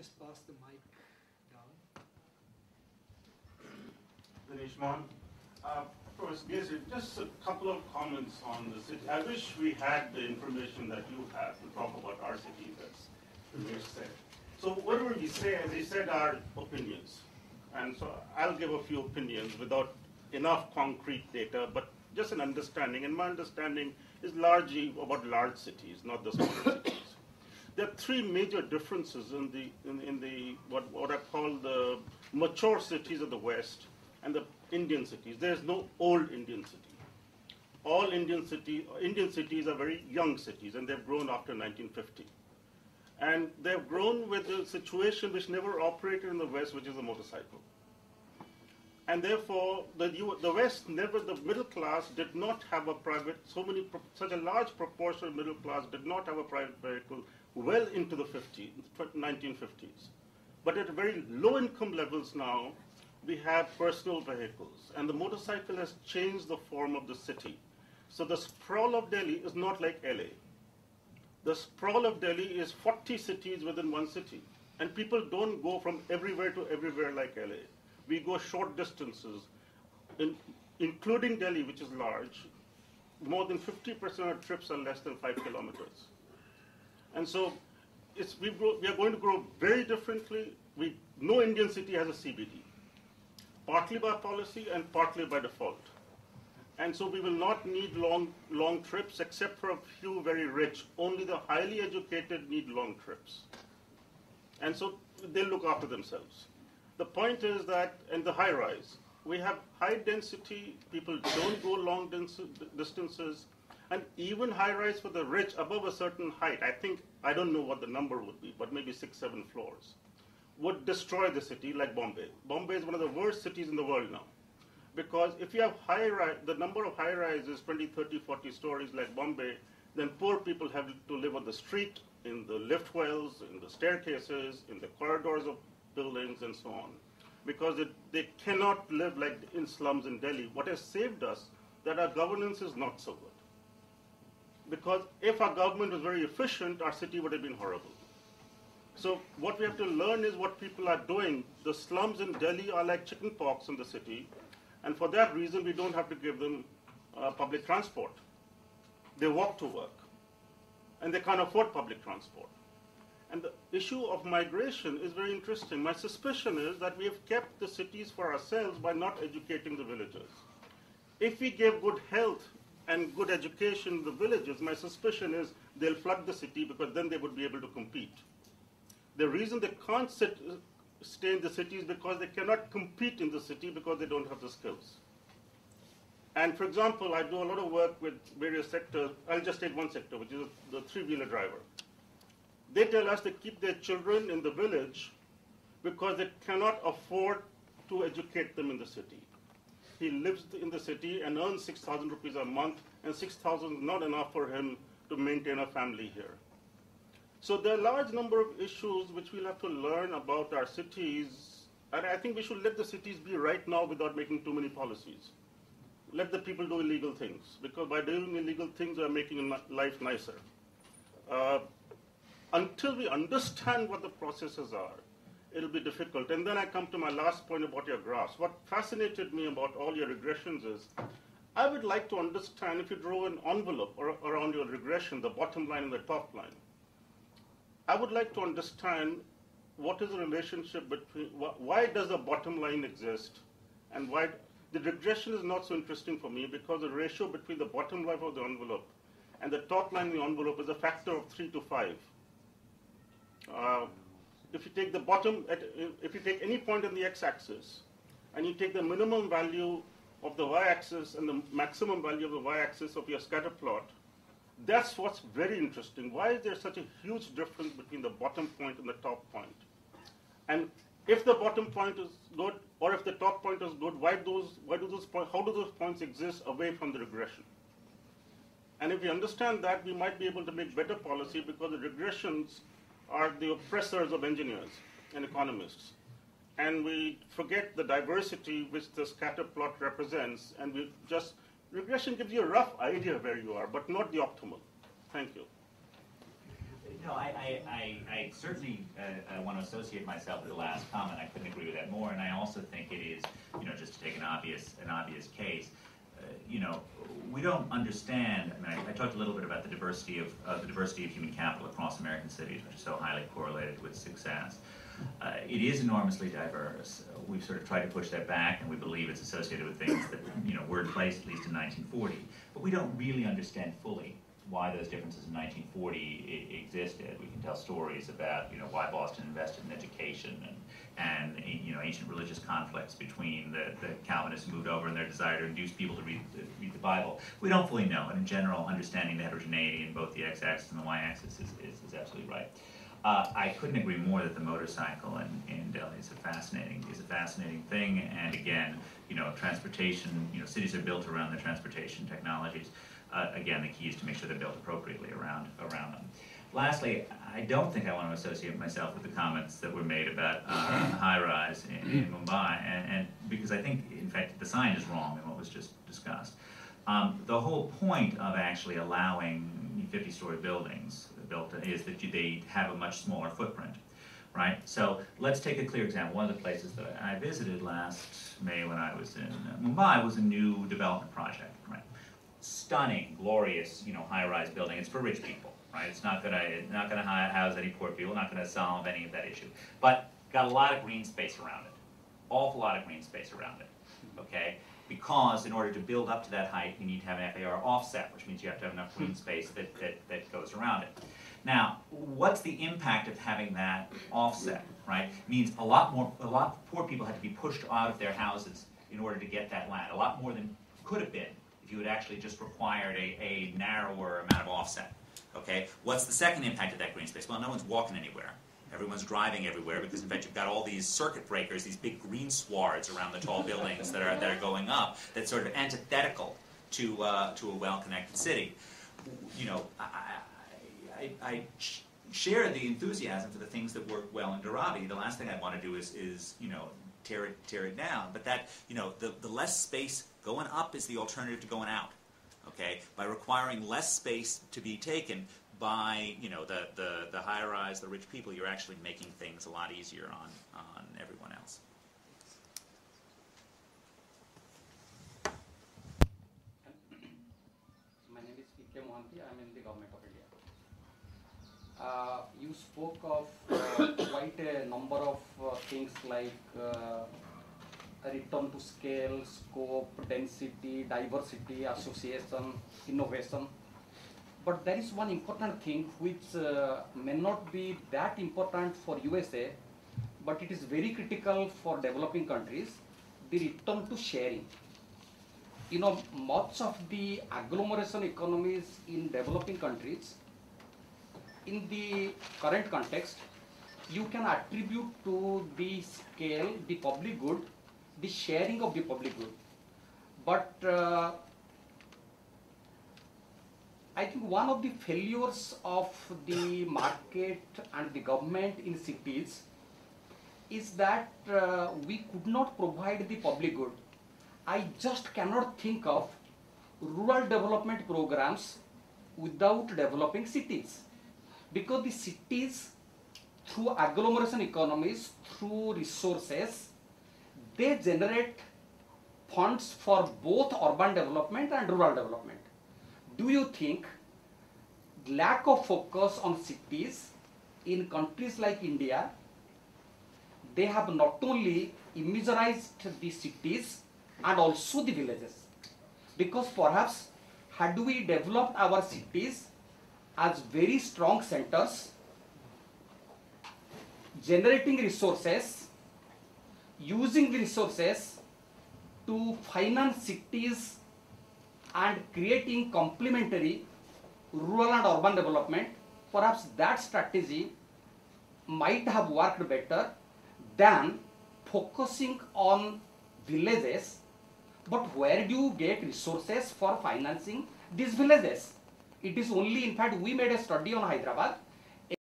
just pass the mic down? Dinesh Mohan. Professor Gezi, just a couple of comments on the city. I wish we had the information that you have to talk about our cities, as Dinesh said. So whatever we say, as he said, are opinions. And so I'll give a few opinions without enough concrete data, but just an understanding. And my understanding is largely about large cities, not the smaller cities. There are three major differences in the what I call the mature cities of the West and the Indian cities. There is no old Indian city. All Indian cities are very young cities, and they've grown after 1950. And they've grown with a situation which never operated in the West, which is a motorcycle. And therefore, the West the middle class did not have a such a large proportion of middle class did not have a private vehicle well into the 1950s. But at very low income levels now, we have personal vehicles, and the motorcycle has changed the form of the city. So the sprawl of Delhi is not like LA. The sprawl of Delhi is 40 cities within one city, and people don't go from everywhere to everywhere like LA. We go short distances, including Delhi, which is large. More than 50% of trips are less than 5 kilometers. And so we are going to grow very differently. No Indian city has a CBD, partly by policy and partly by default. And so we will not need long trips, except for a few very rich. Only the highly educated need long trips. And so they'll look after themselves. The point is that in the high rise, we have high density, people don't go long distances, and even high rise for the rich above a certain height, I don't know what the number would be, but maybe 6, 7 floors, would destroy the city like Bombay. Bombay is one of the worst cities in the world now. Because if you have the number of high rises, 20, 30, 40 stories like Bombay, then poor people have to live on the street, in the lift wells, in the staircases, in the corridors of buildings, and so on. Because they cannot live like in slums in Delhi. What has saved us, that our governance is not so good. Because if our government was very efficient, our city would have been horrible. So what we have to learn is what people are doing. The slums in Delhi are like chicken pox in the city. And for that reason, we don't have to give them public transport. They walk to work. And they can't afford public transport. And the issue of migration is very interesting. My suspicion is that we have kept the cities for ourselves by not educating the villagers. If we gave good health and good education in the villages, my suspicion is they'll flood the city, because then they would be able to compete. The reason they can't stay in the city is because they cannot compete in the city because they don't have the skills. And for example, I do a lot of work with various sectors. I'll just take one sector, which is the three-wheeler driver. They tell us they keep their children in the village because they cannot afford to educate them in the city. He lives in the city and earns 6,000 rupees a month, and 6,000 is not enough for him to maintain a family here. So there are a large number of issues which we'll have to learn about our cities, and I think we should let the cities be right now without making too many policies. Let the people do illegal things, because by doing illegal things, we are making life nicer. Until we understand what the processes are, it'll be difficult. And then I come to my last point about your graphs. What fascinated me about all your regressions is, I would like to understand if you draw an envelope around your regression, the bottom line and the top line. I would like to understand what is the relationship between, why does the bottom line exist, and why the regression is not so interesting for me, because the ratio between the bottom line of the envelope and the top line of the envelope is a factor of 3 to 5. If you take if you take any point on the x-axis, and you take the minimum value of the y-axis and the maximum value of the y-axis of your scatter plot, that's what's very interesting. Why is there such a huge difference between the bottom point and the top point? And if the bottom point is good, or if the top point is good, how do those points exist away from the regression? And if we understand that, we might be able to make better policy, because the regressions are the oppressors of engineers and economists. And we forget the diversity which the scatter plot represents, and regression gives you a rough idea of where you are, but not the optimal. Thank you. No, I certainly want to associate myself with the last comment. I couldn't agree with that more. And I also think it is, just to take an obvious case, we don't understand. I mean, I talked a little bit about the diversity of human capital across American cities, which is so highly correlated with success. It is enormously diverse. We've sort of tried to push that back, and we believe it's associated with things that were in place at least in 1940. But we don't really understand fully why those differences in 1940 existed. We can tell stories about why Boston invested in education and ancient religious conflicts between the Calvinists who moved over and their desire to induce people to read the Bible. We don't fully know, and in general, understanding the heterogeneity in both the x-axis and the y-axis is absolutely right. I couldn't agree more that the motorcycle in Delhi is a fascinating thing, and again, transportation. Cities are built around the transportation technologies. Again, the key is to make sure they're built appropriately around them. Lastly, I don't think I want to associate myself with the comments that were made about high-rise in Mumbai, and because I think, in fact, the sign is wrong in what was just discussed. The whole point of actually allowing 50-story buildings built is that they have a much smaller footprint, right? So let's take a clear example. One of the places that I visited last May when I was in Mumbai was a new development project, right? Stunning, glorious, high-rise building. It's for rich people, right? It's not gonna house any poor people. Not gonna solve any of that issue. But got a lot of green space around it. Awful lot of green space around it. Okay. Because in order to build up to that height, you need to have an FAR offset, which means you have to have enough green space that goes around it. Now, what's the impact of having that offset, right? It means a lot of poor people had to be pushed out of their houses in order to get that land. A lot more than could have been if you had actually just required a narrower amount of offset, okay? What's the second impact of that green space? Well, no one's walking anywhere. Everyone's driving everywhere because, in fact, you've got all these circuit breakers, these big green swards around the tall buildings that are going up. That's sort of antithetical to a well-connected city. I share the enthusiasm for the things that work well in Dharavi. The last thing I want to do is tear it down. But that the less space going up is the alternative to going out. Okay, by requiring less space to be taken by the high rise, the rich people, you're actually making things a lot easier on everyone else. My name is P.K. Mohanty. I'm in the government of India. You spoke of quite a number of things like return to scale, scope, density, diversity, association, innovation. But there is one important thing which may not be that important for USA, but it is very critical for developing countries, the return to sharing. Much of the agglomeration economies in developing countries, in the current context, you can attribute to the scale, the public good, the sharing of the public good. But I think one of the failures of the market and the government in cities is that we could not provide the public good. I just cannot think of rural development programs without developing cities. Because the cities, through agglomeration economies, through resources, they generate funds for both urban development and rural development. Do you think lack of focus on cities in countries like India, they have not only immiserized the cities and also the villages? Because perhaps had we developed our cities as very strong centers, generating resources, using the resources to finance cities and creating complementary rural and urban development, perhaps that strategy might have worked better than focusing on villages. But where do you get resources for financing these villages? It is only, in fact, we made a study on Hyderabad.